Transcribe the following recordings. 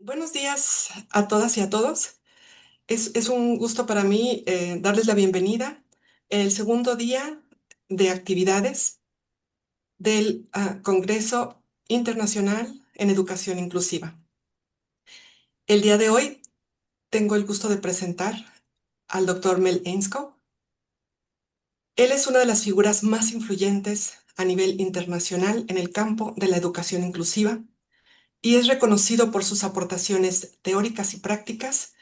Buenos días a todas y a todos. Es un gusto para mí darles la bienvenida el segundo día de actividades del Congreso Internacional en Educación Inclusiva. El día de hoy tengo el gusto de presentar al doctor Mel Ainscow. Él es una de las figuras más influyentes a nivel internacional en el campo de la educación inclusiva y es reconocido por sus aportaciones teóricas y prácticas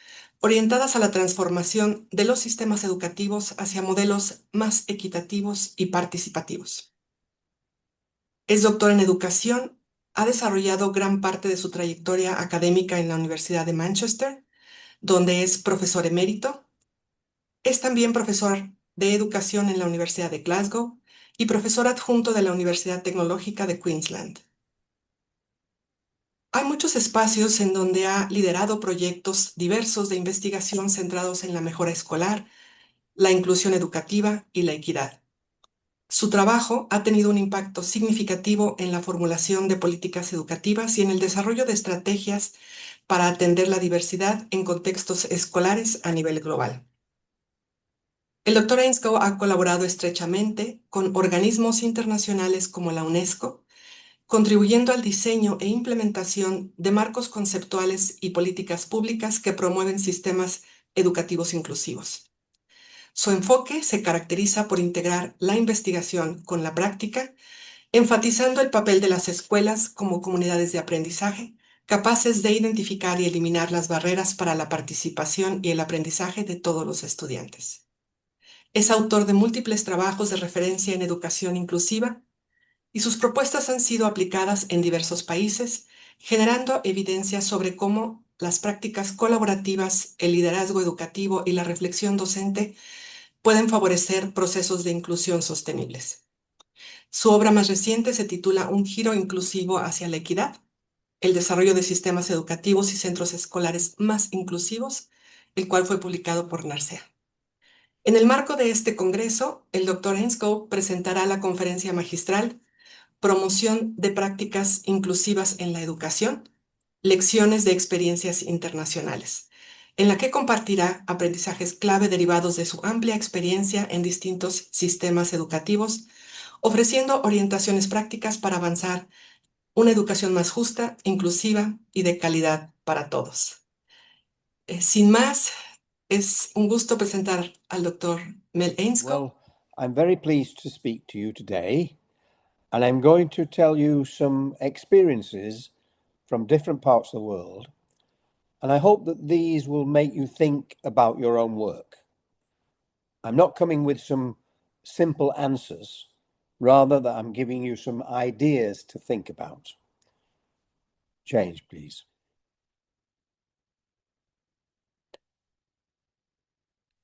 orientadas a la transformación de los sistemas educativos hacia modelos más equitativos y participativos. Es doctor en educación, ha desarrollado gran parte de su trayectoria académica en la Universidad de Manchester, donde es profesor emérito. Es también profesor de educación en la Universidad de Glasgow y profesor adjunto de la Universidad Tecnológica de Queensland. Hay muchos espacios en donde ha liderado proyectos diversos de investigación centrados en la mejora escolar, la inclusión educativa y la equidad. Su trabajo ha tenido un impacto significativo en la formulación de políticas educativas y en el desarrollo de estrategias para atender la diversidad en contextos escolares a nivel global. El doctor Ainscow ha colaborado estrechamente con organismos internacionales como la UNESCO, contribuyendo al diseño e implementación de marcos conceptuales y políticas públicas que promueven sistemas educativos inclusivos. Su enfoque se caracteriza por integrar la investigación con la práctica, enfatizando el papel de las escuelas como comunidades de aprendizaje, capaces de identificar y eliminar las barreras para la participación y el aprendizaje de todos los estudiantes. Es autor de múltiples trabajos de referencia en educación inclusiva, y sus propuestas han sido aplicadas en diversos países, generando evidencia sobre cómo las prácticas colaborativas, el liderazgo educativo y la reflexión docente pueden favorecer procesos de inclusión sostenibles. Su obra más reciente se titula Un giro inclusivo hacia la equidad, el desarrollo de sistemas educativos y centros escolares más inclusivos, el cual fue publicado por NARCEA. En el marco de este congreso, el doctor Ainscow presentará la Conferencia Magistral Promoción de prácticas inclusivas en la educación, Lecciones de experiencias internacionales, en la que compartirá aprendizajes clave derivados de su amplia experiencia en distintos sistemas educativos, ofreciendo orientaciones prácticas para avanzar una educación más justa, inclusiva y de calidad para todos. Sin más, es un gusto presentar al doctor Mel Ainscow. Well, I'm very pleased to speak to you today, and I'm going to tell you some experiences from different parts of the world, and I hope that these will make you think about your own work. I'm not coming with some simple answers, rather that I'm giving you some ideas to think about. Change, please.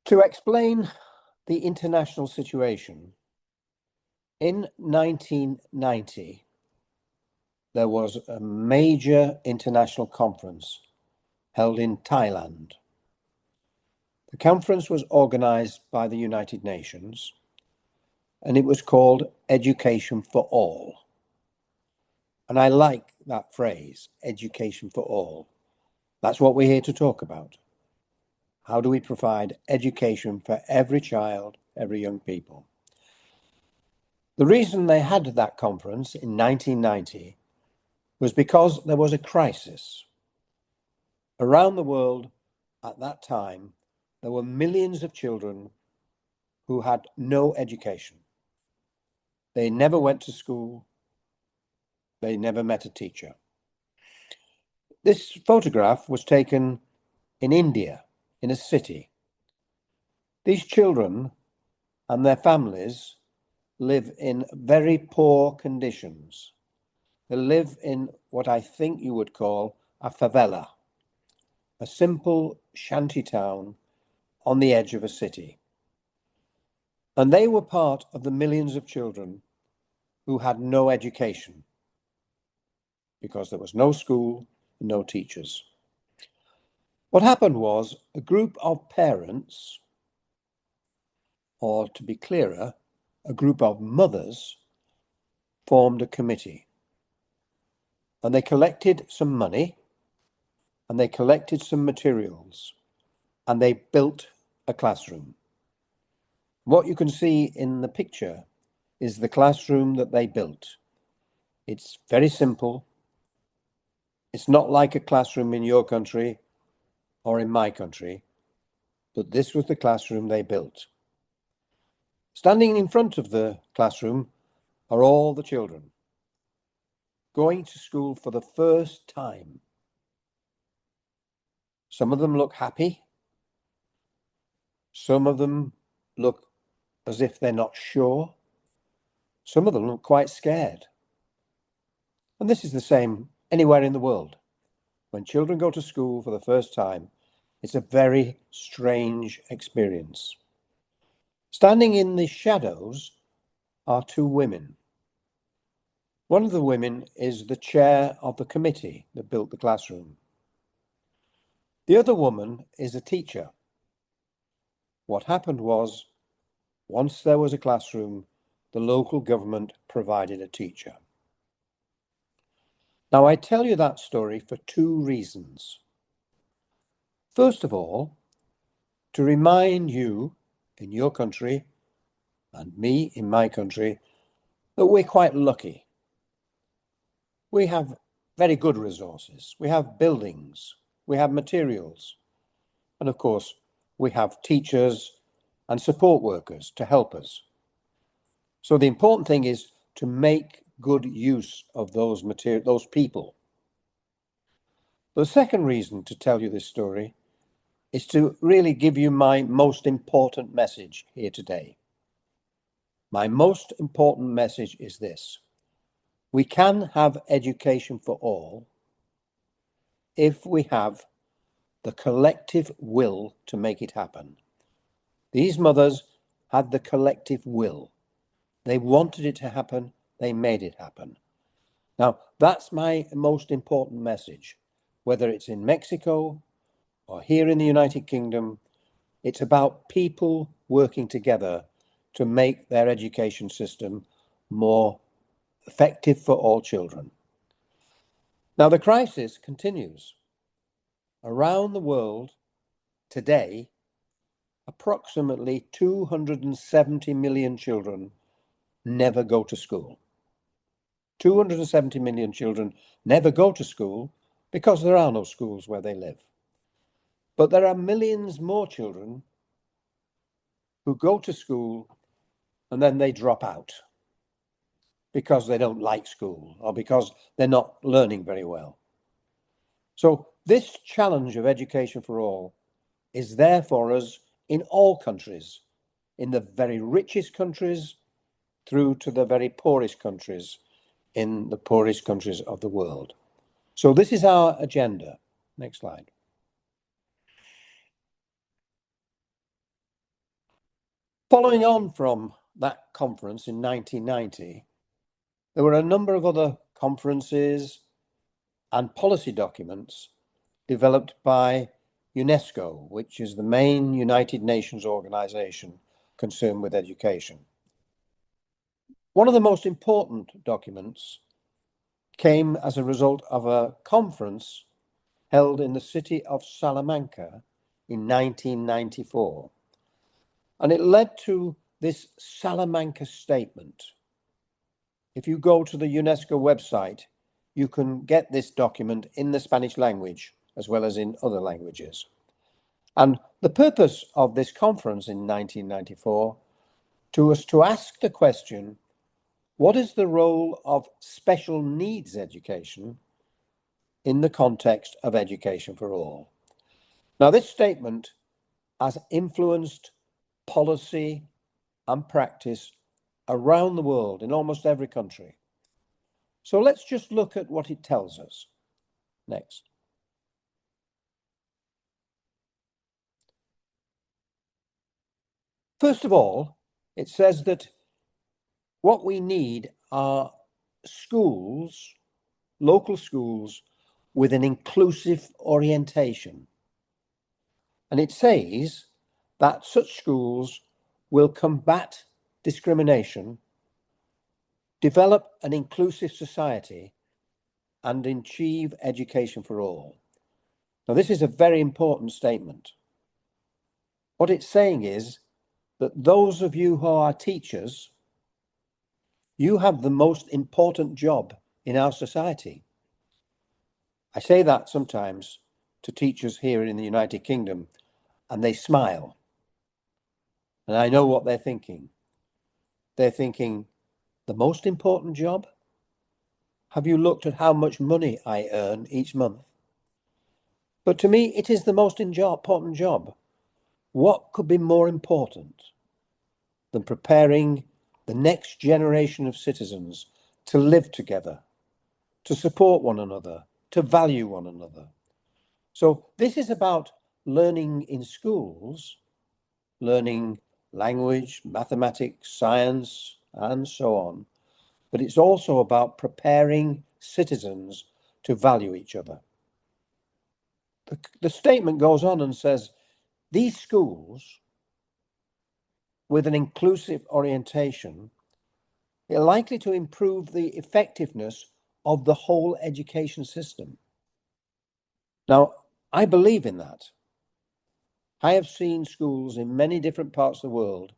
To explain the international situation, in 1990, there was a major international conference held in Thailand. The conference was organized by the United Nations, and it was called Education for All. And I like that phrase, education for all. That's what we're here to talk about. How do we provide education for every child, every young people? The reason they had that conference in 1990 was because there was a crisis. Around the world at that time, there were millions of children who had no education. They never went to school. They never met a teacher. This photograph was taken in India, in a city. These children and their families live in very poor conditions. They live in what I think you would call a favela, a simple shanty town on the edge of a city. And they were part of the millions of children who had no education because there was no school, no teachers. What happened was a group of parents, or to be clearer, a group of mothers, formed a committee. And they collected some money and they collected some materials and they built a classroom. What you can see in the picture is the classroom that they built. It's very simple. It's not like a classroom in your country or in my country, but this was the classroom they built. Standing in front of the classroom are all the children going to school for the first time. Some of them look happy. Some of them look as if they're not sure. Some of them look quite scared. And this is the same anywhere in the world. When children go to school for the first time, it's a very strange experience. Standing in the shadows are two women. One of the women is the chair of the committee that built the classroom. The other woman is a teacher. What happened was, once there was a classroom, the local government provided a teacher. Now, I tell you that story for two reasons. First of all, to remind you in your country and me in my country that we're quite lucky. We have very good resources. We have buildings, we have materials, and of course, we have teachers and support workers to help us. So the important thing is to make good use of those people. The second reason to tell you this story is to really give you my most important message here today. My most important message is this: we can have education for all if we have the collective will to make it happen. These mothers had the collective will. They wanted it to happen. They made it happen. Now, that's my most important message. Whether it's in Mexico or here in the United Kingdom, it's about people working together to make their education system more effective for all children. Now, the crisis continues. Around the world today, approximately 270 million children never go to school. 270 million children never go to school because there are no schools where they live. But there are millions more children who go to school and then they drop out because they don't like school or because they're not learning very well. So this challenge of education for all is there for us in all countries, in the very richest countries through to the very poorest countries, in the poorest countries of the world. So this is our agenda. Next slide. Following on from that conference in 1990, there were a number of other conferences and policy documents developed by UNESCO, which is the main United Nations organization concerned with education. One of the most important documents came as a result of a conference held in the city of Salamanca in 1994. And it led to this Salamanca Statement. If you go to the UNESCO website, you can get this document in the Spanish language as well as in other languages. And the purpose of this conference in 1994 was to ask the question, what is the role of special needs education in the context of education for all? Now, this statement has influenced policy and practice around the world in almost every country. So let's just look at what it tells us. Next. First of all, it says that what we need are schools, local schools, with an inclusive orientation. And it says that such schools will combat discrimination, develop an inclusive society, and achieve education for all. Now, this is a very important statement. What it's saying is that those of you who are teachers, you have the most important job in our society. I say that sometimes to teachers here in the United Kingdom, and they smile. And I know what they're thinking. They're thinking, the most important job? Have you looked at how much money I earn each month? But to me, it is the most important job. What could be more important than preparing the next generation of citizens to live together, to support one another, to value one another? So this is about learning in schools, learning language, mathematics, science, and so on. But it's also about preparing citizens to value each other. The statement goes on and says, these schools with an inclusive orientation are likely to improve the effectiveness of the whole education system. Now, I believe in that. I have seen schools in many different parts of the world,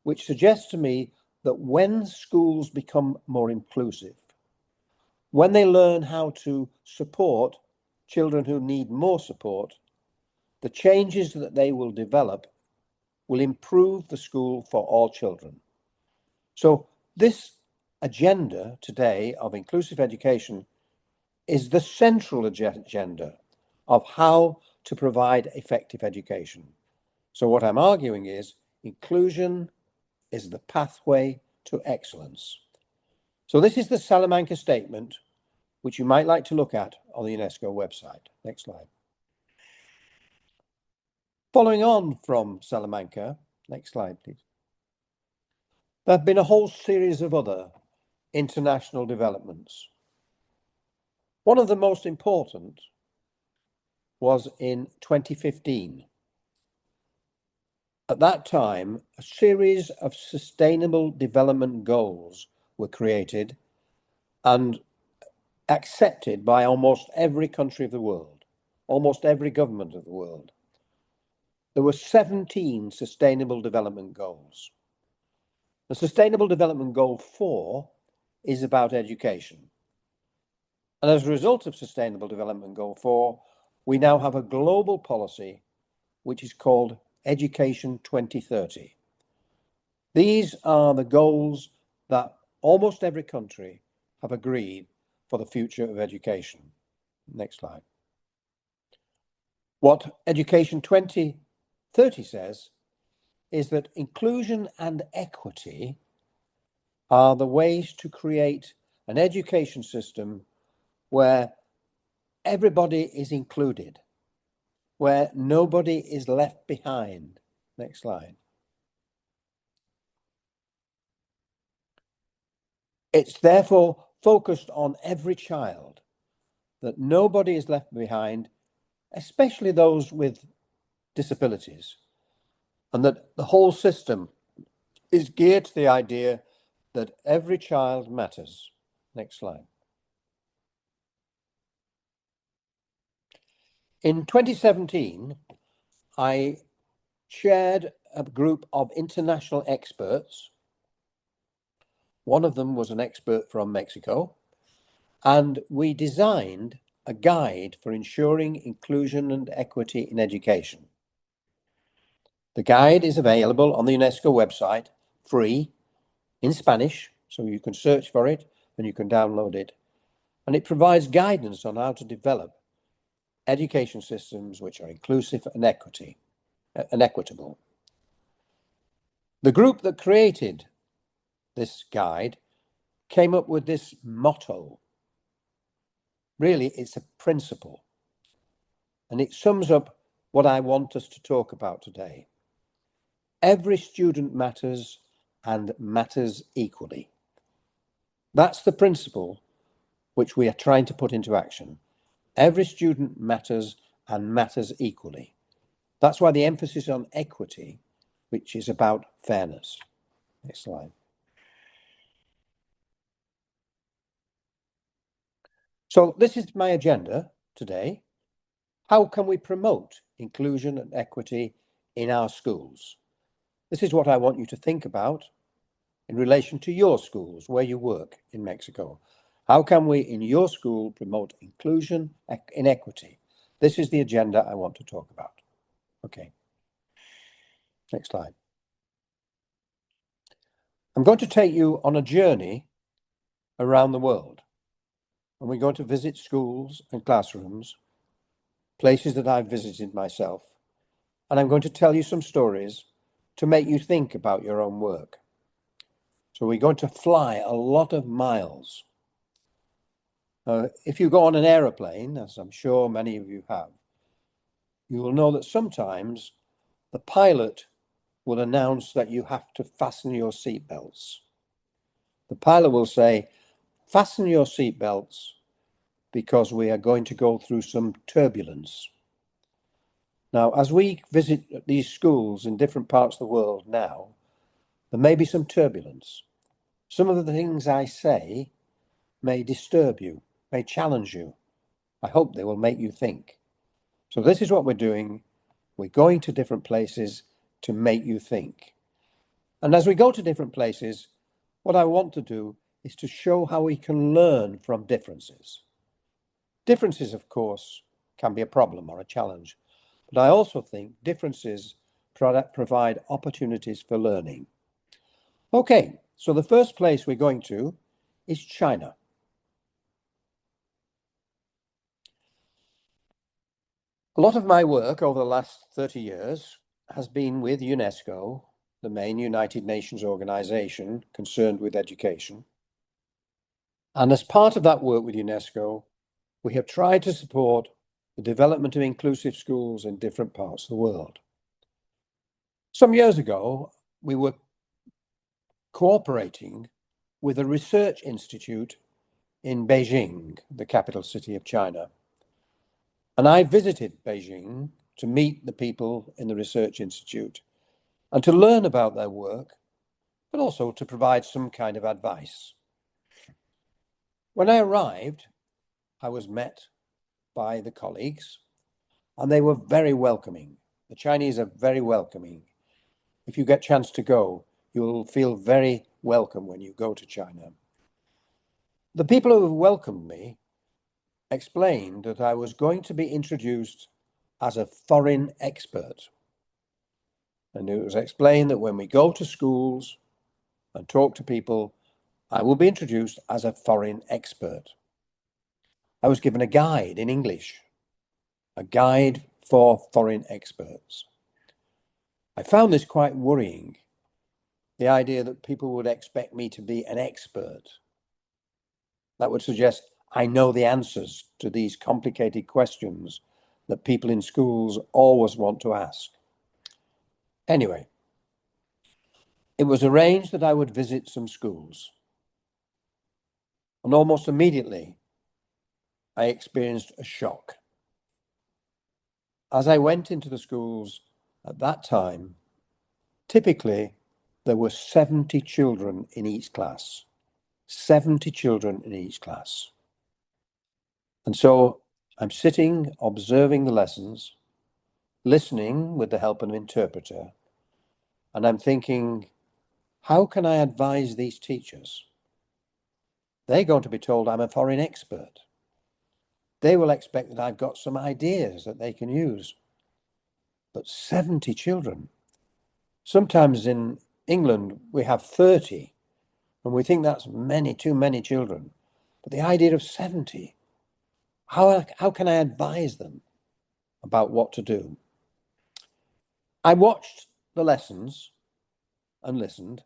which suggests to me that when schools become more inclusive, when they learn how to support children who need more support, the changes that they will develop will improve the school for all children. So this agenda today of inclusive education is the central agenda of how to provide effective education. So what I'm arguing is inclusion is the pathway to excellence. So this is the Salamanca Statement, which you might like to look at on the UNESCO website. Next slide. Following on from Salamanca, next slide, please. There have been a whole series of other international developments. One of the most important was in 2015. At that time, a series of sustainable development goals were created and accepted by almost every country of the world, almost every government of the world. There were 17 sustainable development goals. The Sustainable Development Goal 4 is about education. And as a result of Sustainable Development Goal 4, we now have a global policy which is called Education 2030. These are the goals that almost every country have agreed for the future of education. Next slide. What Education 2030 says is that inclusion and equity are the ways to create an education system where everybody is included, where nobody is left behind. Next slide. It's therefore focused on every child, that nobody is left behind, especially those with disabilities, and that the whole system is geared to the idea that every child matters. Next slide. In 2017, I chaired a group of international experts. One of them was an expert from Mexico, and we designed a guide for ensuring inclusion and equity in education. The guide is available on the UNESCO website, free, in Spanish, so you can search for it and you can download it. And it provides guidance on how to develop education systems which are inclusive and equitable. The group that created this guide came up with this motto. Really, it's a principle, and it sums up what I want us to talk about today. Every student matters and matters equally. That's the principle which we are trying to put into action. Every student matters and matters equally. That's why the emphasis on equity, which is about fairness. Next slide. So this is my agenda today. How can we promote inclusion and equity in our schools? This is what I want you to think about in relation to your schools, where you work in Mexico. How can we, in your school, promote inclusion and equity? This is the agenda I want to talk about. Okay. Next slide. I'm going to take you on a journey around the world. And we're going to visit schools and classrooms, places that I've visited myself. And I'm going to tell you some stories to make you think about your own work. So we're going to fly a lot of miles. If you go on an aeroplane, as I'm sure many of you have, you will know that sometimes the pilot will announce that you have to fasten your seatbelts. The pilot will say, fasten your seatbelts because we are going to go through some turbulence. Now, as we visit these schools in different parts of the world now, there may be some turbulence. Some of the things I say may disturb you, may challenge you. I hope they will make you think. So this is what we're doing. We're going to different places to make you think. And as we go to different places, what I want to do is to show how we can learn from differences. Differences, of course, can be a problem or a challenge, but I also think differences provide opportunities for learning. Okay, so the first place we're going to is China. A lot of my work over the last 30 years has been with UNESCO, the main United Nations organization concerned with education. And as part of that work with UNESCO, we have tried to support the development of inclusive schools in different parts of the world. Some years ago, we were cooperating with a research institute in Beijing, the capital city of China. And I visited Beijing to meet the people in the research institute and to learn about their work, but also to provide some kind of advice. When I arrived, I was met by the colleagues, and they were very welcoming. The Chinese are very welcoming. If you get a chance to go, you'll feel very welcome when you go to China. The people who welcomed me explained that I was going to be introduced as a foreign expert. And it was explained that when we go to schools and talk to people, I will be introduced as a foreign expert. I was given a guide in English, a guide for foreign experts. I found this quite worrying, the idea that people would expect me to be an expert. That would suggest I know the answers to these complicated questions that people in schools always want to ask. Anyway, it was arranged that I would visit some schools. And almost immediately, I experienced a shock. As I went into the schools at that time, typically there were 70 children in each class. 70 children in each class. And so I'm sitting, observing the lessons, listening with the help of an interpreter, and I'm thinking, how can I advise these teachers? They're going to be told I'm a foreign expert. They will expect that I've got some ideas that they can use. But 70 children. Sometimes in England, we have 30, and we think that's too many children. But the idea of 70, how can I advise them about what to do? I watched the lessons and listened,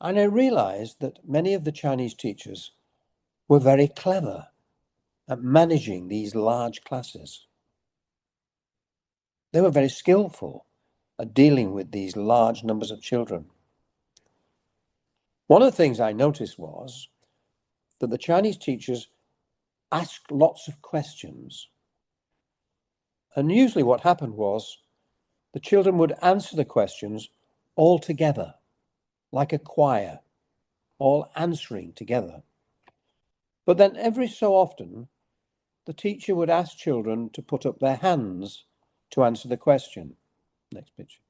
and I realized that many of the Chinese teachers were very clever at managing these large classes. They were very skillful at dealing with these large numbers of children. One of the things I noticed was that the Chinese teachers asked lots of questions. And usually what happened was the children would answer the questions all together, like a choir, all answering together. But then every so often, the teacher would ask children to put up their hands to answer the question. Next picture.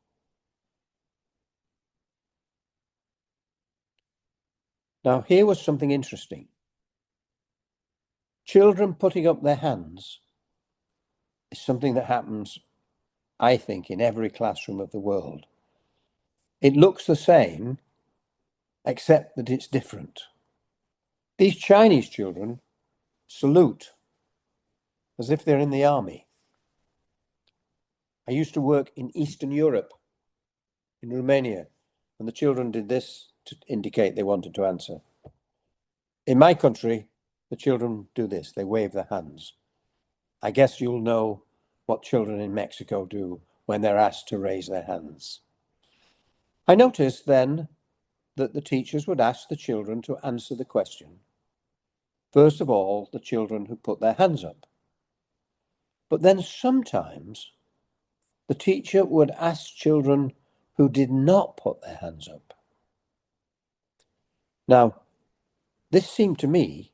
Now, here was something interesting. Children putting up their hands is something that happens, I think, in every classroom of the world. It looks the same, except that it's different. These Chinese children salute as if they're in the army. I used to work in Eastern Europe, in Romania, and the children did this to indicate they wanted to answer. In my country, the children do this, they wave their hands. I guess you'll know what children in Mexico do when they're asked to raise their hands. I noticed then that the teachers would ask the children to answer the question. First of all, the children who put their hands up. But then sometimes the teacher would ask children who did not put their hands up. Now, this seemed to me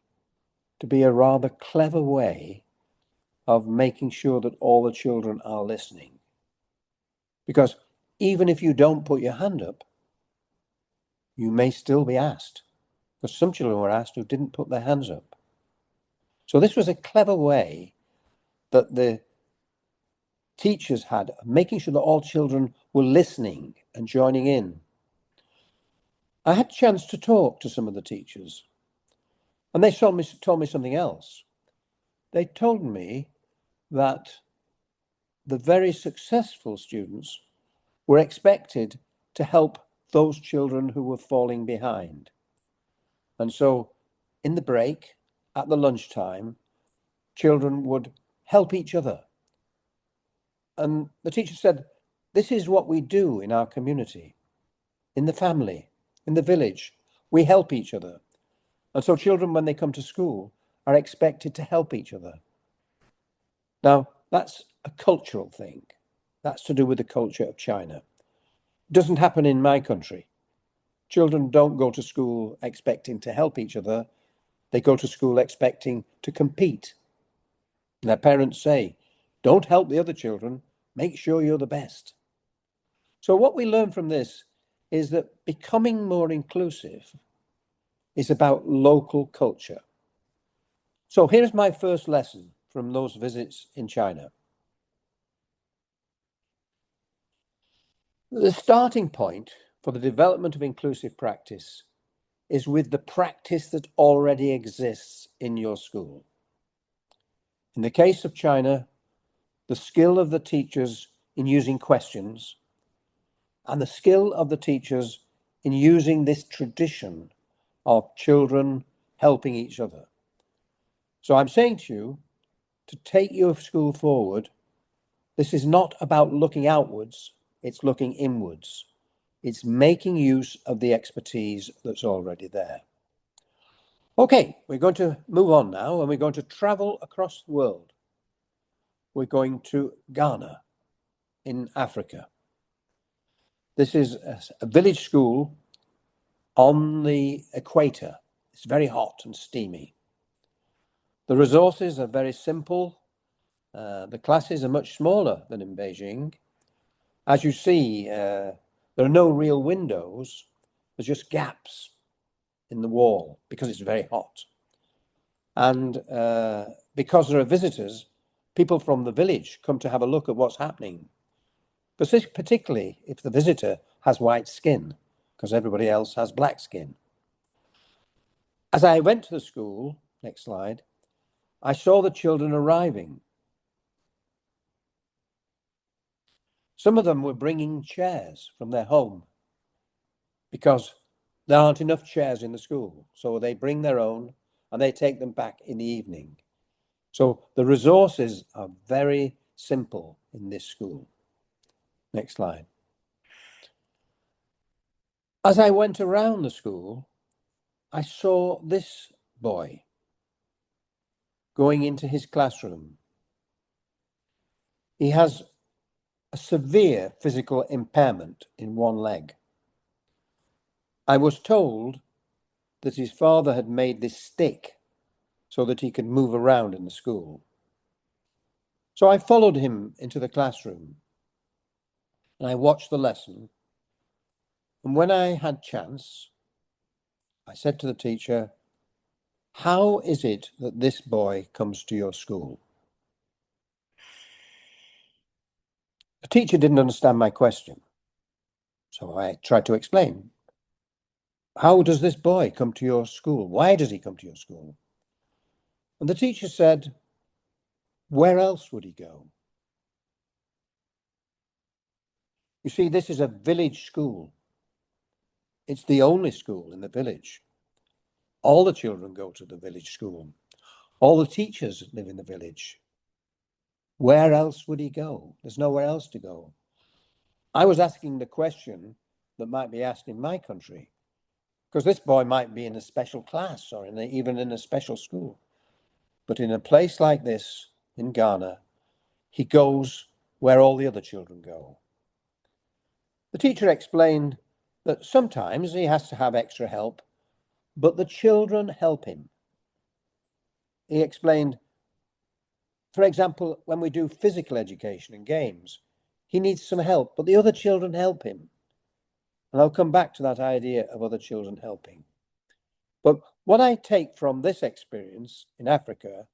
to be a rather clever way of making sure that all the children are listening. Because even if you don't put your hand up, you may still be asked. Because some children were asked who didn't put their hands up. So this was a clever way that the teachers had of making sure that all children were listening and joining in. I had a chance to talk to some of the teachers, and they told me something else. They told me that the very successful students were expected to help those children who were falling behind. And so in the break, at the lunchtime, children would help each other. And the teacher said, this is what we do in our community, in the family, in the village. We help each other. And so children, when they come to school, are expected to help each other. Now, that's a cultural thing. That's to do with the culture of China. It doesn't happen in my country. Children don't go to school expecting to help each other. They go to school expecting to compete. And their parents say, don't help the other children, make sure you're the best. So what we learn from this is that becoming more inclusive is about local culture. So here's my first lesson from those visits in China. The starting point for the development of inclusive practice is with the practice that already exists in your school. In the case of China, the skill of the teachers in using questions and the skill of the teachers in using this tradition of children helping each other. So I'm saying to you, to take your school forward, this is not about looking outwards, it's looking inwards. It's making use of the expertise that's already there. Okay, we're going to move on now, and we're going to travel across the world. We're going to Ghana in Africa. This is a village school on the equator. It's very hot and steamy. The resources are very simple. The classes are much smaller than in Beijing. As you see, there are no real windows. There's just gaps in the wall because it's very hot. And because there are visitors, people from the village come to have a look at what's happening. Particularly if the visitor has white skin, because everybody else has black skin. As I went to the school, next slide, I saw the children arriving. Some of them were bringing chairs from their home because there aren't enough chairs in the school. So they bring their own and they take them back in the evening. So the resources are very simple in this school. Next slide. As I went around the school, I saw this boy going into his classroom. He has a severe physical impairment in one leg. I was told that his father had made this stick so that he could move around in the school. So I followed him into the classroom and I watched the lesson. And when I had chance, I said to the teacher, "How is it that this boy comes to your school?" The teacher didn't understand my question. So I tried to explain. "How does this boy come to your school? Why does he come to your school?" And the teacher said, "Where else would he go?" You see, this is a village school. It's the only school in the village. All the children go to the village school. All the teachers live in the village. Where else would he go? There's nowhere else to go. I was asking the question that might be asked in my country, because this boy might be in a special class or even in a special school. But in a place like this, in Ghana, he goes where all the other children go. The teacher explained that sometimes he has to have extra help, but the children help him. He explained, for example, when we do physical education and games, he needs some help, but the other children help him. And I'll come back to that idea of other children helping. But what I take from this experience in Africa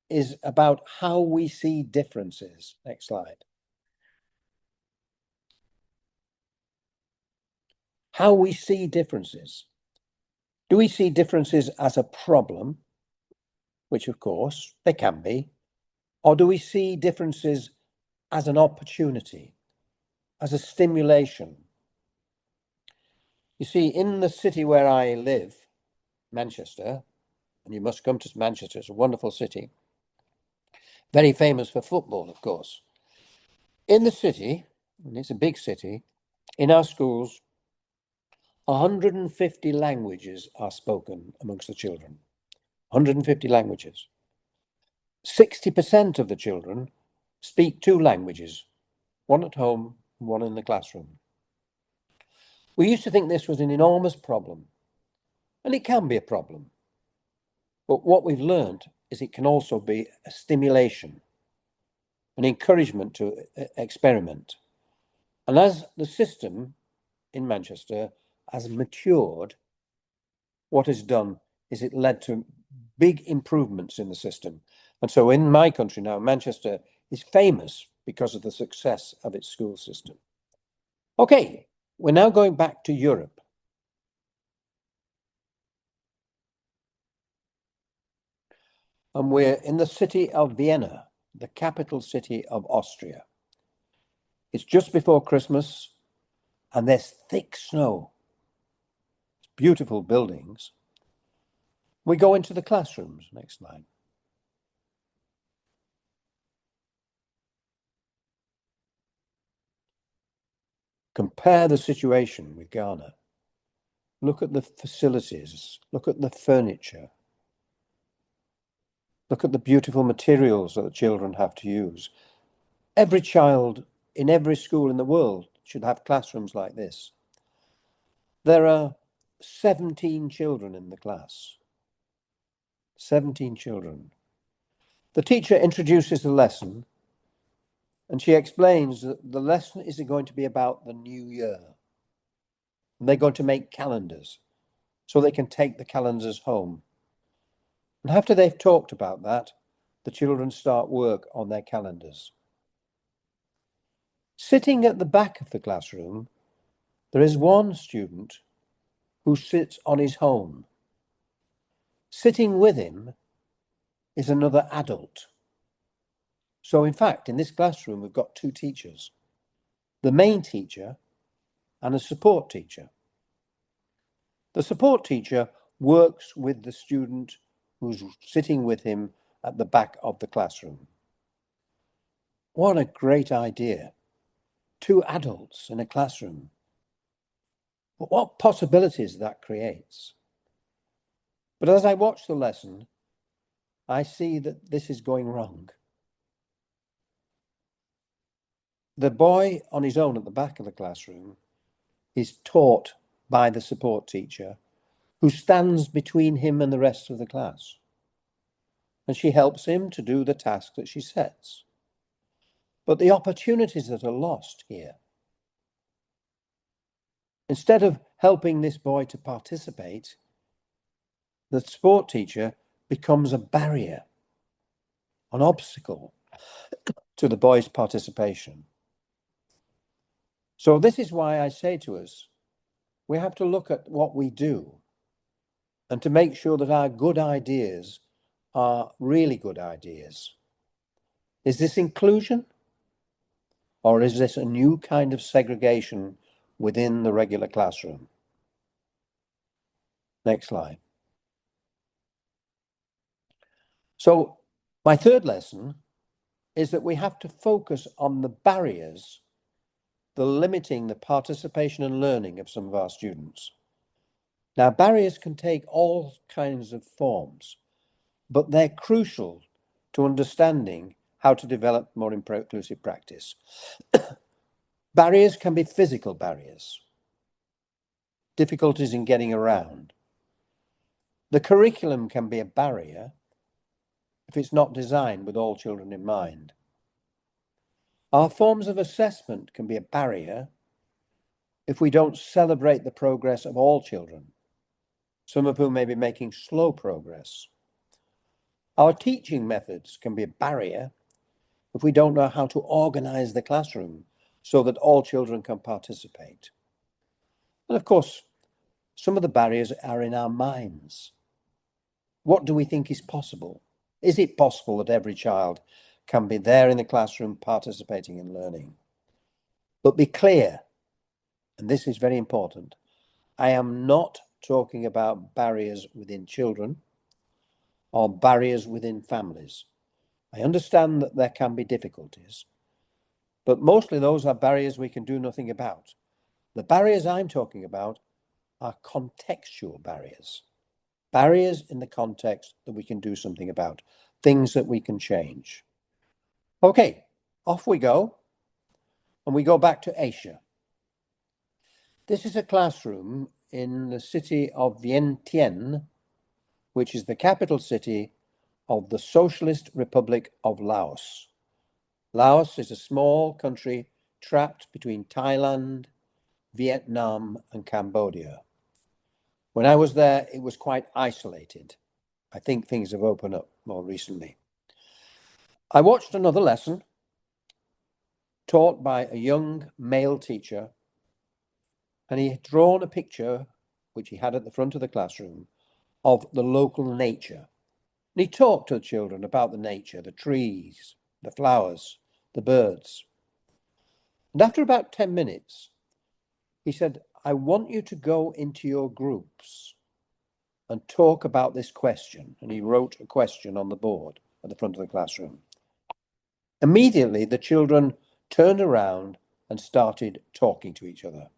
is about how we see differences. Next slide. How we see differences. Do we see differences as a problem, which of course they can be, or do we see differences as an opportunity, as a stimulation? You see, in the city where I live, Manchester, and you must come to Manchester, it's a wonderful city, very famous for football, of course. In the city, and it's a big city, in our schools, 150 languages are spoken amongst the children. 150 languages. 60% of the children speak 2 languages, one at home and one in the classroom. We used to think this was an enormous problem, and it can be a problem. But what we've learned is it can also be a stimulation, an encouragement to experiment. And as the system in Manchester has matured, what it's done is it led to big improvements in the system. And so in my country now, Manchester is famous because of the success of its school system. Okay, we're now going back to Europe. And we're in the city of Vienna, the capital city of Austria. It's just before Christmas, and there's thick snow. Beautiful buildings. We go into the classrooms. Next slide. Compare the situation with Ghana. Look at the facilities. Look at the furniture. Look at the beautiful materials that the children have to use. Every child in every school in the world should have classrooms like this. There are 17 children in the class. 17 children. The teacher introduces the lesson, and she explains that the lesson is going to be about the new year. And they're going to make calendars so they can take the calendars home. And after they've talked about that, the children start work on their calendars. Sitting at the back of the classroom, there is one student who sits on his own. Sitting with him is another adult. So in fact, in this classroom, we've got 2 teachers, the main teacher and a support teacher. The support teacher works with the student who's sitting with him at the back of the classroom. What a great idea. 2 adults in a classroom. But what possibilities that creates. But as I watch the lesson, I see that this is going wrong. The boy on his own at the back of the classroom is taught by the support teacher who stands between him and the rest of the class. And she helps him to do the task that she sets. but the opportunities that are lost here. Instead of helping this boy to participate, the sport teacher becomes a barrier, an obstacle to the boy's participation. So this is why I say to us, we have to look at what we do and to make sure that our good ideas are really good ideas. Is this inclusion? Or is this a new kind of segregation within the regular classroom? Next slide. So my third lesson is that we have to focus on the barriers that are limiting the participation and learning of some of our students. Now, barriers can take all kinds of forms, but they're crucial to understanding how to develop more inclusive practice. Barriers can be physical barriers, difficulties in getting around. The curriculum can be a barrier if it's not designed with all children in mind. Our forms of assessment can be a barrier if we don't celebrate the progress of all children, some of whom may be making slow progress. Our teaching methods can be a barrier if we don't know how to organize the classroom so that all children can participate. And of course, some of the barriers are in our minds. What do we think is possible? Is it possible that every child can be there in the classroom participating and learning? But be clear, and this is very important, I am not talking about barriers within children or barriers within families. I understand that there can be difficulties, but mostly those are barriers we can do nothing about. The barriers I'm talking about are contextual barriers. Barriers in the context that we can do something about, things that we can change. Okay, off we go, and we go back to Asia. This is a classroom in the city of Vientiane, which is the capital city of the Socialist Republic of Laos. Laos is a small country trapped between Thailand, Vietnam, and Cambodia. When I was there, it was quite isolated. I think things have opened up more recently. I watched another lesson taught by a young male teacher, and he had drawn a picture, which he had at the front of the classroom, of the local nature. And he talked to the children about the nature, the trees, the flowers, the birds. And after about 10 minutes, he said, I want you to go into your groups and talk about this question. And he wrote a question on the board at the front of the classroom. Immediately, the children turned around and started talking to each other.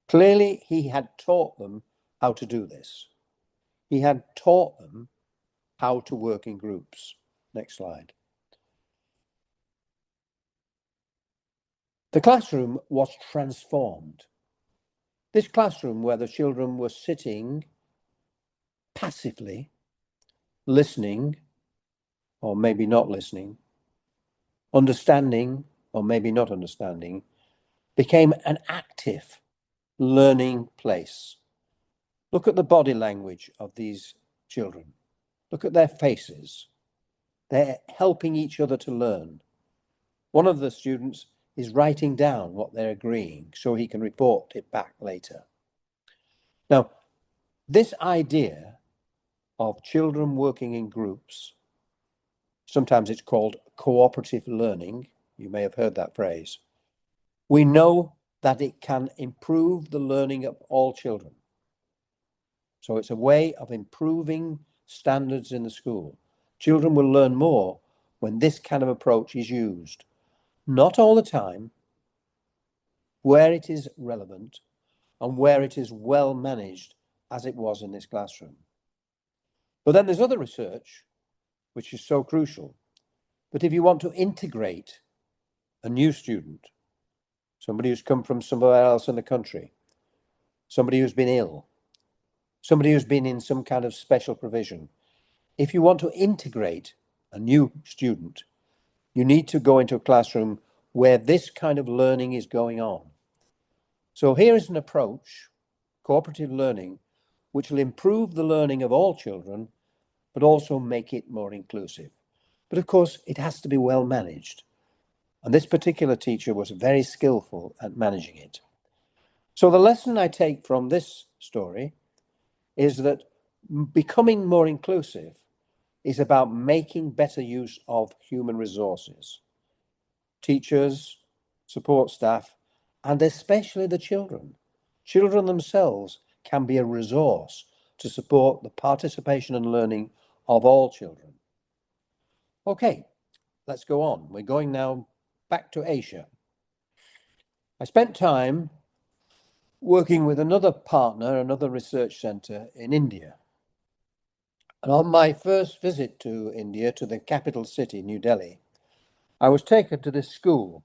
Clearly, he had taught them how to do this. He had taught them how to work in groups. Next slide. The classroom was transformed. This classroom where the children were sitting passively, listening, or maybe not listening, understanding, or maybe not understanding, became an active learning place. Look at the body language of these children. Look at their faces. They're helping each other to learn. One of the students is writing down what they're agreeing so he can report it back later. Now, this idea of children working in groups, sometimes it's called cooperative learning. You may have heard that phrase. We know that it can improve the learning of all children. So it's a way of improving standards in the school. Children will learn more when this kind of approach is used. Not all the time, where it is relevant and where it is well managed, as it was in this classroom. But then there's other research, which is so crucial, that if you want to integrate a new student, somebody who's come from somewhere else in the country, somebody who's been ill, somebody who's been in some kind of special provision, if you want to integrate a new student, You need to go into a classroom where this kind of learning is going on. So here is an approach, cooperative learning, which will improve the learning of all children, but also make it more inclusive. But of course, it has to be well managed. And this particular teacher was very skillful at managing it. So the lesson I take from this story is that becoming more inclusive is about making better use of human resources. Teachers, support staff, and especially the children. Children themselves can be a resource to support the participation and learning of all children. Okay, let's go on. We're going now back to Asia. I spent time working with another partner, another research centre in India. And on my first visit to India, to the capital city, New Delhi, I was taken to this school.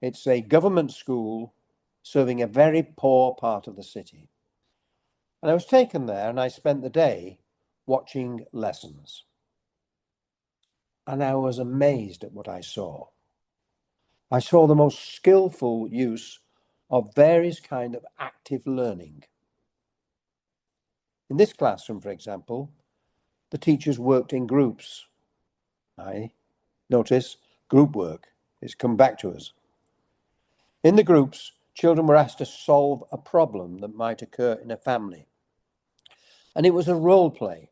It's a government school serving a very poor part of the city. And I was taken there and I spent the day watching lessons. And I was amazed at what I saw. I saw the most skillful use of various kinds of active learning. In this classroom, for example, the teachers worked in groups. I notice group work has come back to us. In the groups, children were asked to solve a problem that might occur in a family. And it was a role play.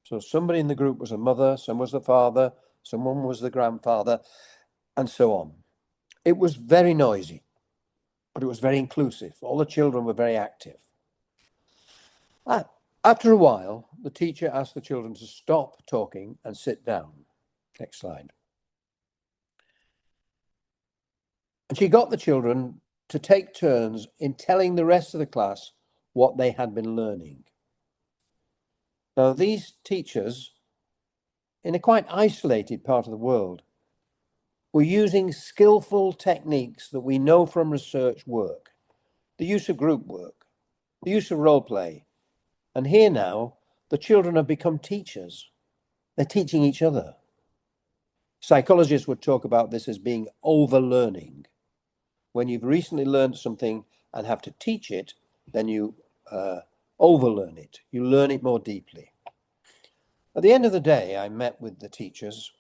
So somebody in the group was a mother, some was the father, someone was the grandfather, and so on. It was very noisy, but it was very inclusive. All the children were very active. After a while, the teacher asked the children to stop talking and sit down. Next slide. And she got the children to take turns in telling the rest of the class what they had been learning. Now, these teachers, in a quite isolated part of the world, were using skillful techniques that we know from research work. The use of group work, the use of role play. And here now, the children have become teachers. They're teaching each other. Psychologists would talk about this as being overlearning. When you've recently learned something and have to teach it, then you overlearn it. You learn it more deeply. At the end of the day, I met with the teachers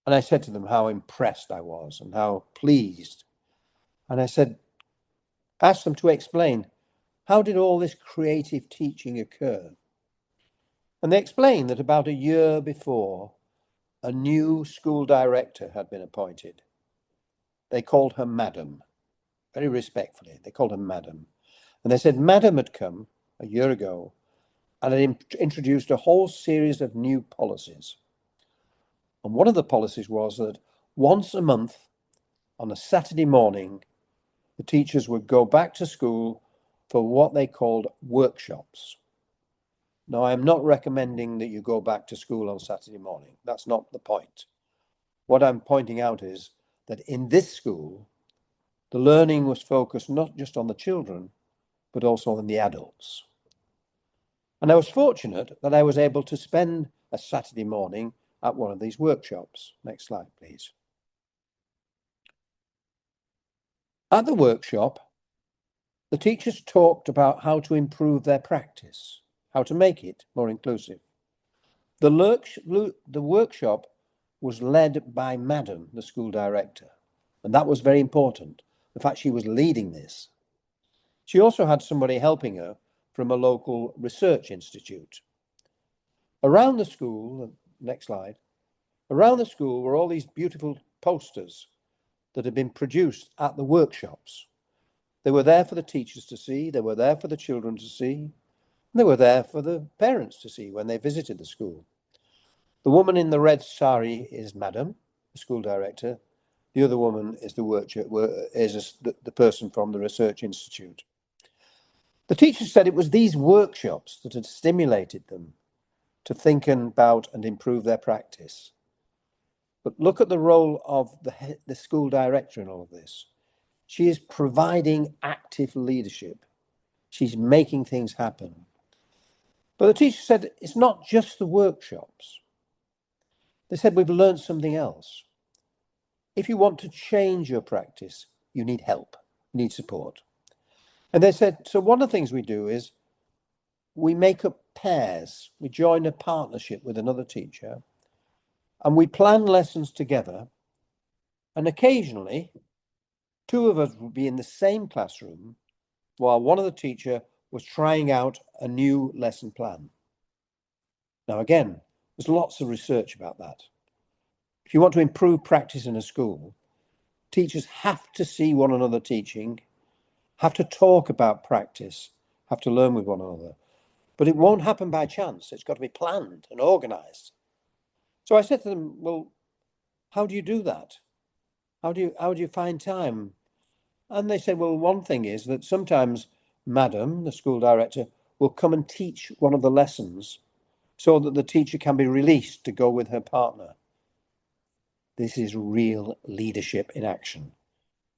and I said to them how impressed I was and how pleased. And I said, asked them to explain, how did all this creative teaching occur? And they explained that about a year before, a new school director had been appointed. They called her Madam, very respectfully. They called her Madam. And they said Madam had come a year ago and had introduced a whole series of new policies. And one of the policies was that once a month, on a Saturday morning, the teachers would go back to school for what they called workshops. Now, I'm not recommending that you go back to school on Saturday morning. That's not the point. What I'm pointing out is that in this school, the learning was focused not just on the children, but also on the adults. And I was fortunate that I was able to spend a Saturday morning at one of these workshops. Next slide, please. At the workshop, the teachers talked about how to improve their practice, how to make it more inclusive. The workshop was led by Madam, the school director, and that was very important. The fact she was leading this. She also had somebody helping her from a local research institute. Around the school, next slide, around the school were all these beautiful posters that had been produced at the workshops. They were there for the teachers to see, they were there for the children to see, and they were there for the parents to see when they visited the school. The woman in the red sari is Madam, the school director. The other woman is the person from the research institute. The teachers said it was these workshops that had stimulated them to think about and improve their practice. But look at the role of the school director in all of this. She is providing active leadership. She's making things happen. But the teacher said it's not just the workshops. They said, we've learned something else. If you want to change your practice, you need help, you need support. And they said, so one of the things we do is we make up pairs. We join a partnership with another teacher and we plan lessons together. And occasionally, two of us would be in the same classroom while one of the teacher was trying out a new lesson plan. Now, again, there's lots of research about that. If you want to improve practice in a school, teachers have to see one another teaching, have to talk about practice, have to learn with one another. But it won't happen by chance. It's got to be planned and organized. So I said to them, well, how do you do that? How do you find time? And they said, well, one thing is that sometimes Madam, the school director, will come and teach one of the lessons so that the teacher can be released to go with her partner. This is real leadership in action.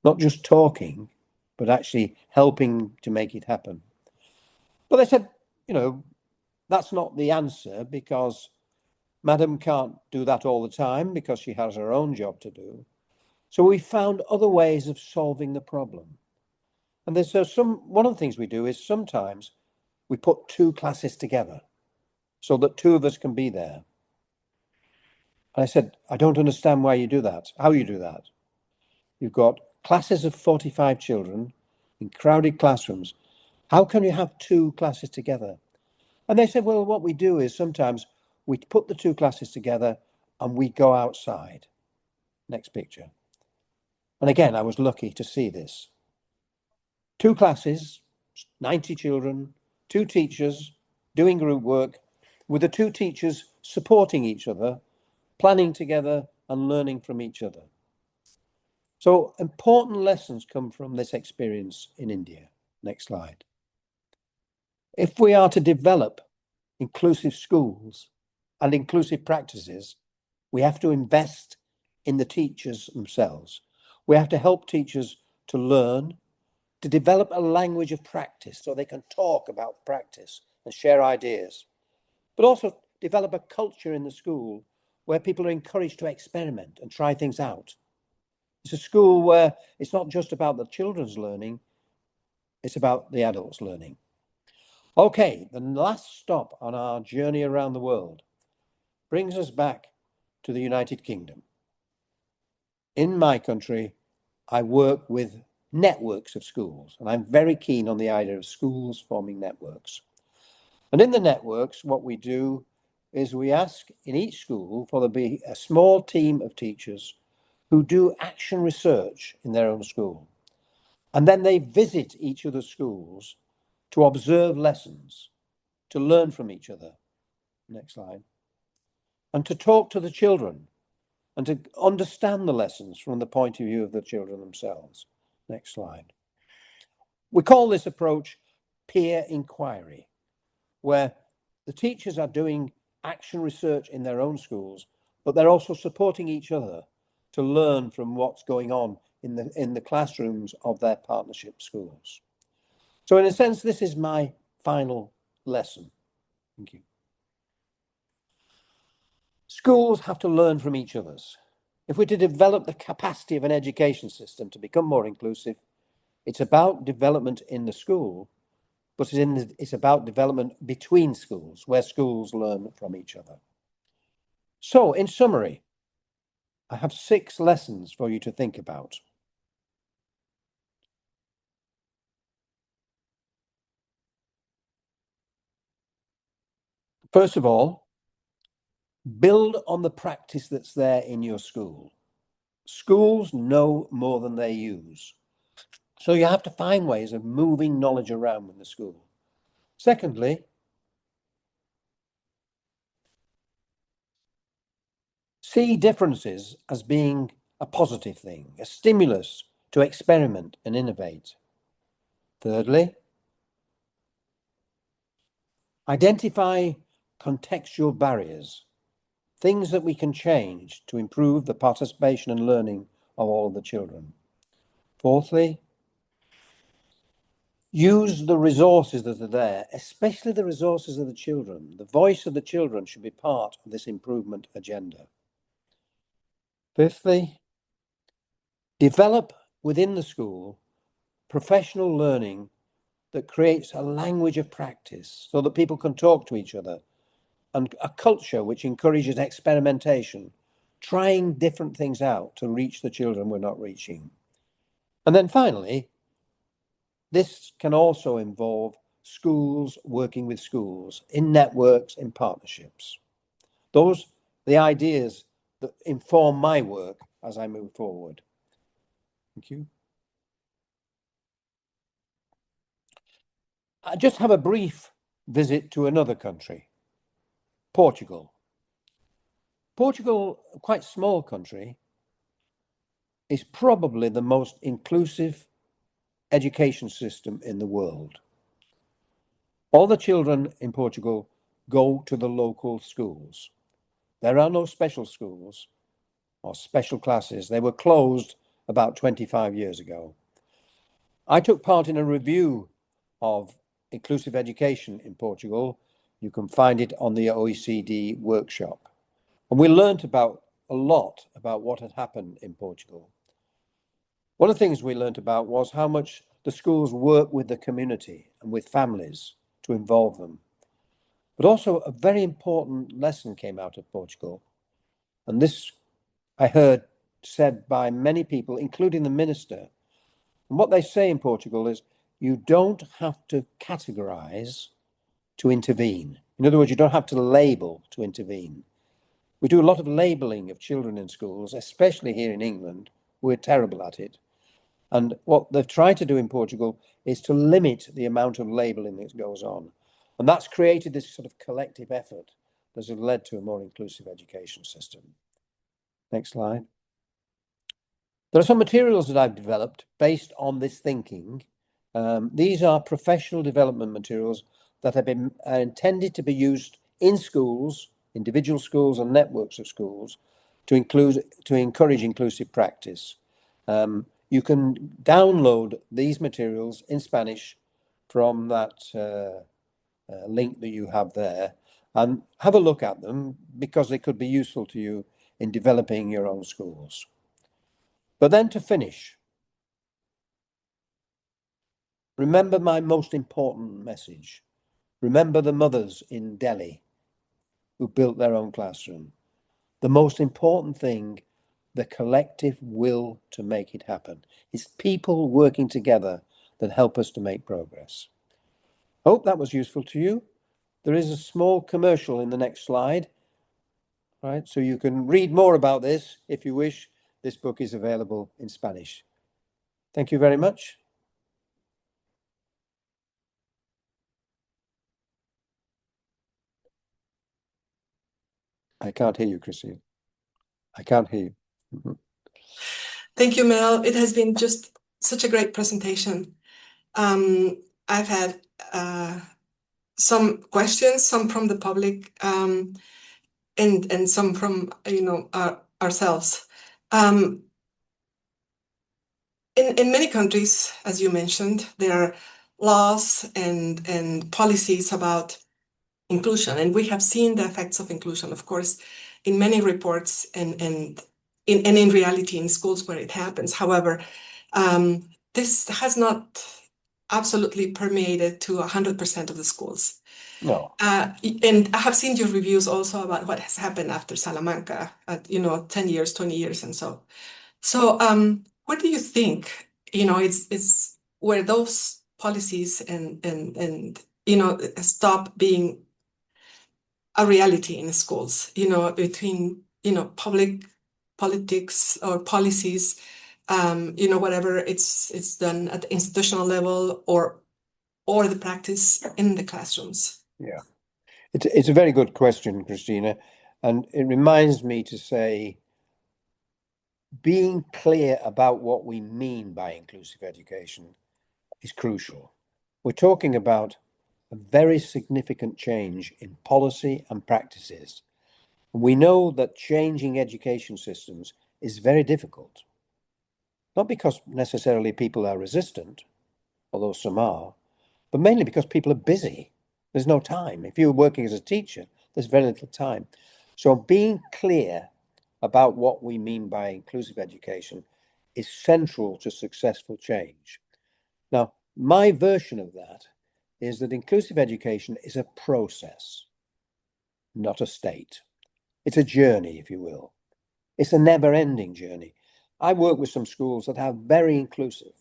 Not just talking, but actually helping to make it happen. But they said, that's not the answer because Madam can't do that all the time because she has her own job to do. So we found other ways of solving the problem. And one of the things we do is sometimes we put two classes together so that two of us can be there. And I said, I don't understand why you do that, how you do that. You've got classes of 45 children in crowded classrooms. How can you have two classes together? And they said, well, what we do is sometimes we put the two classes together and we go outside. Next picture. And again, I was lucky to see this. Two classes, 90 children, two teachers doing group work, with the two teachers supporting each other, planning together and learning from each other. So important lessons come from this experience in India. Next slide. If we are to develop inclusive schools and inclusive practices, we have to invest in the teachers themselves. We have to help teachers to learn, to develop a language of practice so they can talk about practice and share ideas, but also develop a culture in the school where people are encouraged to experiment and try things out. It's a school where it's not just about the children's learning, it's about the adults learning. Okay, the last stop on our journey around the world brings us back to the United Kingdom. In my country, I work with networks of schools, and I'm very keen on the idea of schools forming networks. And in the networks, what we do is we ask in each school for there be a small team of teachers who do action research in their own school. And then they visit each of the schools to observe lessons, to learn from each other. Next slide. And to talk to the children and to understand the lessons from the point of view of the children themselves. Next slide. We call this approach peer inquiry, where the teachers are doing action research in their own schools, but they're also supporting each other to learn from what's going on in the classrooms of their partnership schools. So in a sense, this is my final lesson. Thank you. Schools have to learn from each other. If we're to develop the capacity of an education system to become more inclusive, it's about development in the school, but it's about development between schools, where schools learn from each other. So, in summary, I have 6 lessons for you to think about. First of all, build on the practice that's there in your school. Schools know more than they use. So you have to find ways of moving knowledge around in the school. Secondly, see differences as being a positive thing, a stimulus to experiment and innovate. Thirdly, identify contextual barriers, things that we can change to improve the participation and learning of all of the children. Fourthly, use the resources that are there, especially the resources of the children. The voice of the children should be part of this improvement agenda. Fifthly, develop within the school professional learning that creates a language of practice so that people can talk to each other, and a culture which encourages experimentation, trying different things out to reach the children we're not reaching. And then finally, this can also involve schools working with schools in networks, in partnerships. Those are the ideas that inform my work as I move forward. Thank you. I just have a brief visit to another country, Portugal. Portugal, a quite small country, is probably the most inclusive education system in the world. All the children in Portugal go to the local schools. There are no special schools or special classes. They were closed about 25 years ago. I took part in a review of inclusive education in Portugal. You can find it on the OECD workshop. And we learned a lot about what had happened in Portugal. One of the things we learned about was how much the schools work with the community and with families to involve them. But also a very important lesson came out of Portugal. And this I heard said by many people, including the minister. And what they say in Portugal is, you don't have to categorize to intervene. In other words, you don't have to label to intervene. We do a lot of labeling of children in schools, especially here in England. We're terrible at it. And what they've tried to do in Portugal is to limit the amount of labeling that goes on. And that's created this sort of collective effort that has led to a more inclusive education system. Next slide. There are some materials that I've developed based on this thinking. These are professional development materials that have been intended to be used in schools, individual schools and networks of schools, to encourage inclusive practice. You can download these materials in Spanish from that link that you have there, and have a look at them because they could be useful to you in developing your own schools. But then to finish, remember my most important message. Remember the mothers in Delhi who built their own classroom. The most important thing, the collective will to make it happen. It's people working together that help us to make progress. Hope that was useful to you. There is a small commercial in the next slide, right? So you can read more about this if you wish. This book is available in Spanish. Thank you very much. I can't hear you, Christine. I can't hear you. Mm-hmm. Thank you, Mel. It has been just such a great presentation. I've had some questions, some from the public, and some from ourselves. In many countries, as you mentioned, there are laws and policies about inclusion, and we have seen the effects of inclusion, of course, in many reports and in reality in schools where it happens. However, this has not absolutely permeated to 100% of the schools. No. And I have seen your reviews also about what has happened after Salamanca, 10 years, 20 years, and so. So, what do you think? It's where those policies and stop being a reality in schools. Between public politics or policies, whatever it's done at the institutional level or the practice in the classrooms. Yeah, it's a very good question, Christina, and it reminds me to say, being clear about what we mean by inclusive education is crucial. We're talking about a very significant change in policy and practices. And we know that changing education systems is very difficult, not because necessarily people are resistant, although some are, but mainly because people are busy. There's no time. If you're working as a teacher, there's very little time. So being clear about what we mean by inclusive education is central to successful change. Now, my version of that is that inclusive education is a process, not a state. It's a journey, if you will. It's a never-ending journey. I work with some schools that are very inclusive.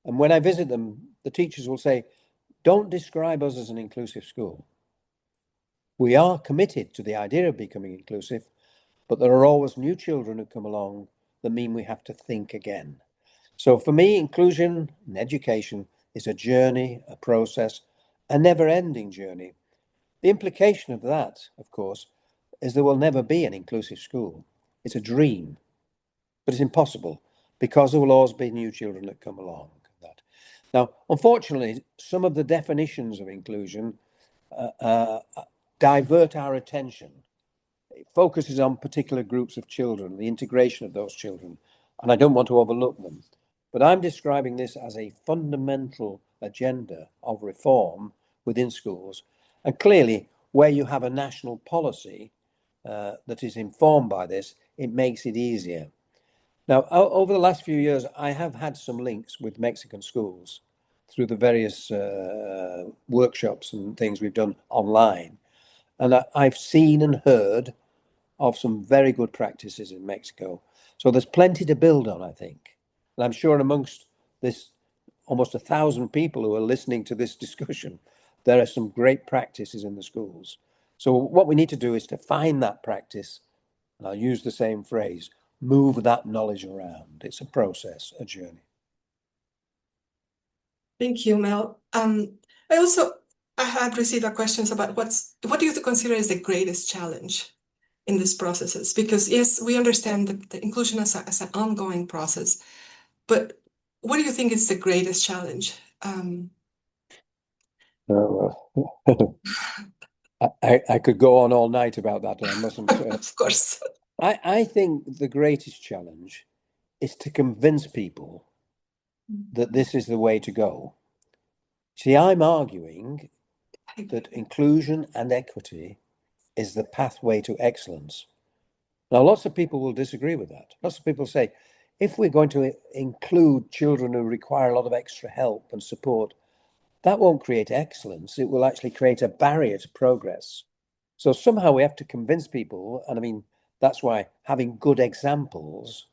And when I visit them, the teachers will say, don't describe us as an inclusive school. We are committed to the idea of becoming inclusive, but there are always new children who come along that mean we have to think again. So for me, inclusion and education is a journey, a process, a never-ending journey. The implication of that, of course, is there will never be an inclusive school. It's a dream, but it's impossible because there will always be new children that come along. Now, unfortunately, some of the definitions of inclusion divert our attention. It focuses on particular groups of children, the integration of those children, and I don't want to overlook them. But I'm describing this as a fundamental agenda of reform within schools. And clearly, where you have a national policy that is informed by this, it makes it easier. Now, over the last few years, I have had some links with Mexican schools through the various workshops and things we've done online. And I've seen and heard of some very good practices in Mexico. So there's plenty to build on, I think. And I'm sure amongst this almost 1,000 people who are listening to this discussion, there are some great practices in the schools. So what we need to do is to find that practice, and I'll use the same phrase, move that knowledge around. It's a process, a journey. Thank you, Mel. I have received questions about what do you consider is the greatest challenge in these processes? Because yes, we understand the inclusion as an ongoing process, but what do you think is the greatest challenge? I could go on all night about that, and I mustn't. Of course. I think the greatest challenge is to convince people that this is the way to go. See, I'm arguing that inclusion and equity is the pathway to excellence. Now, lots of people will disagree with that. Lots of people say, if we're going to include children who require a lot of extra help and support, that won't create excellence. It will actually create a barrier to progress. So somehow we have to convince people, and I mean, that's why having good examples,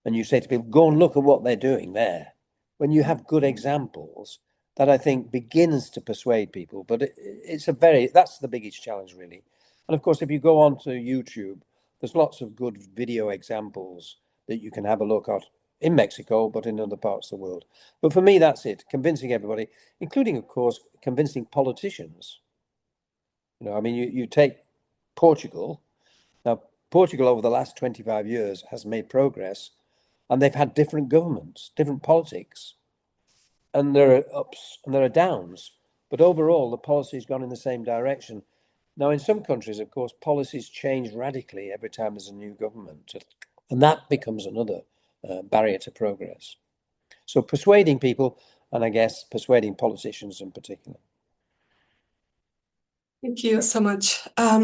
and you say to people, go and look at what they're doing there. When you have good examples, that I think begins to persuade people, but that's the biggest challenge really. And of course, if you go onto YouTube, there's lots of good video examples that you can have a look at in Mexico, but in other parts of the world. But for me, that's it, convincing everybody, including, of course, convincing politicians. You know, I mean, you take Portugal. Now, Portugal over the last 25 years has made progress, and they've had different governments, different politics, and there are ups and there are downs. But overall, the policy has gone in the same direction. Now, in some countries, of course, policies change radically every time there's a new government, and that becomes another barrier to progress. So persuading people, and I guess persuading politicians in particular. Thank you so much. I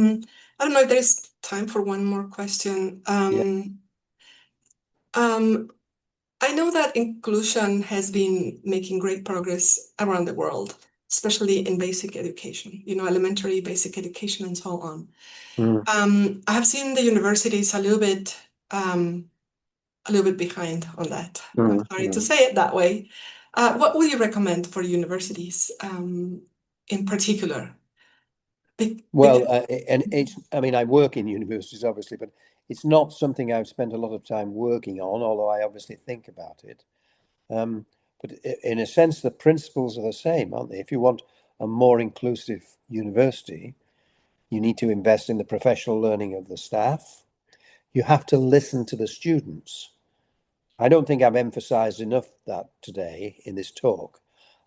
don't know if there is time for one more question. Yeah. I know that inclusion has been making great progress around the world, especially in basic education, elementary, basic education, and so on. I have seen the universities a little bit behind on that. I'm sorry to say it that way. What would you recommend for universities in particular? Well, and I mean, I work in universities, obviously, but it's not something I've spent a lot of time working on, although I obviously think about it. But in a sense, the principles are the same, aren't they? If you want a more inclusive university, you need to invest in the professional learning of the staff. You have to listen to the students. I don't think I've emphasized enough that today in this talk,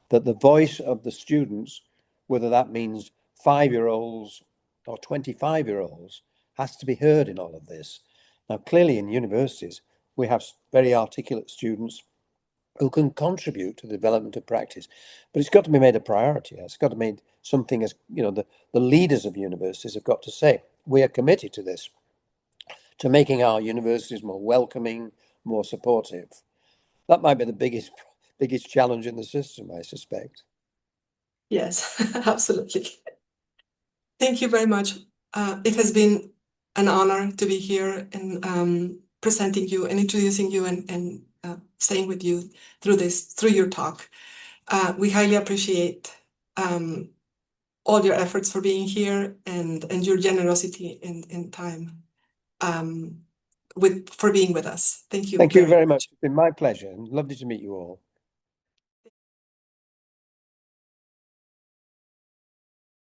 that the voice of the students, whether that means 5-year-olds or 25-year-olds, has to be heard in all of this. Now, clearly in universities, we have very articulate students who can contribute to the development of practice, but it's got to be made a priority. It's got to be made something, as you know, the leaders of universities have got to say, we are committed to this. to making our universities more welcoming, more supportive. That might be the biggest challenge in the system, I suspect. Yes, absolutely. Thank you very much. It has been an honor to be here and presenting you and introducing you and staying with you through your talk. We highly appreciate all your efforts for being here and your generosity and time for being with us. Thank you. Thank you very much. It's been my pleasure and lovely to meet you all.